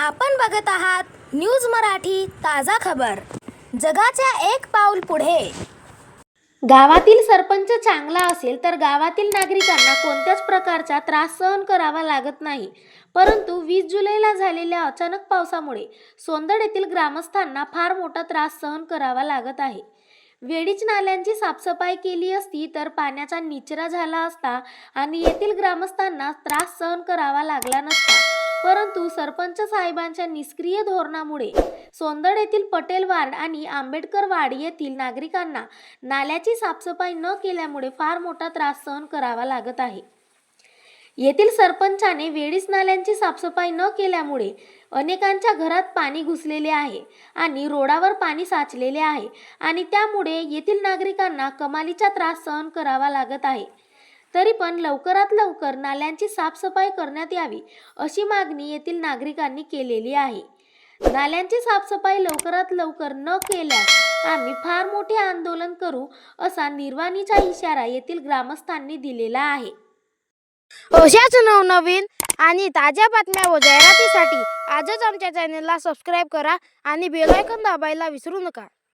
आपण बघत आहात न्यूज मराठी ताजा खबर। जगाच्या एक पाऊल पुढे। गावातील सरपंच चांगला असेल तर गावातील नागरिकांना कोणत्याच प्रकारचा त्रास सहन करावा लागत नाही। परंतु 20 जुलैला झालेल्या अचानक पावसामुळे सोंदड येथील ग्रामस्थांना फार मोठा त्रास सहन करावा लागत आहे। वेळीच नाल्यांची साफसफाई केली असती तर पाण्याचा निचरा झाला असता आणि येथील ग्रामस्थांना त्रास सहन करावा लागला नसता। परंतु सरपंच साहेबांच्या निष्क्रिय धोरणामुळे सोंदड येथील पटेल वार्ड आणि आंबेडकर वार्ड येथील नागरिकांना नाल्याची साफसफाई न केल्यामुळे फार मोठा त्रास सहन करावा लागत आहे। येथील सरपंचाने वेळीच नाल्यांची साफसफाई न केल्यामुळे अनेकांच्या घरात पाणी घुसलेले आहे आणि रोडावर पाणी साचलेले आहे आणि त्यामुळे येथील नागरिकांना कमालीचा त्रास सहन करावा लागत आहे। तरी पण लवकरात लवकर नाल्यांची साफसफाई करण्यात यावी अशी मागणी येथील नागरिकांनी केलेली आहे। नाल्यांची साफसफाई लवकरात लवकर न केल्यास आम्ही फार मोठे आंदोलन करू असा निर्वाणीचा इशारा येथील ग्रामस्थांनी दिलेला आहे। अशाच नवनवीन आणि ताज्या बातम्या व जाहिरातीसाठी आजच आमच्या चॅनलला सबस्क्राईब करा आणि बेल आयकॉन दाबायला विसरू नका।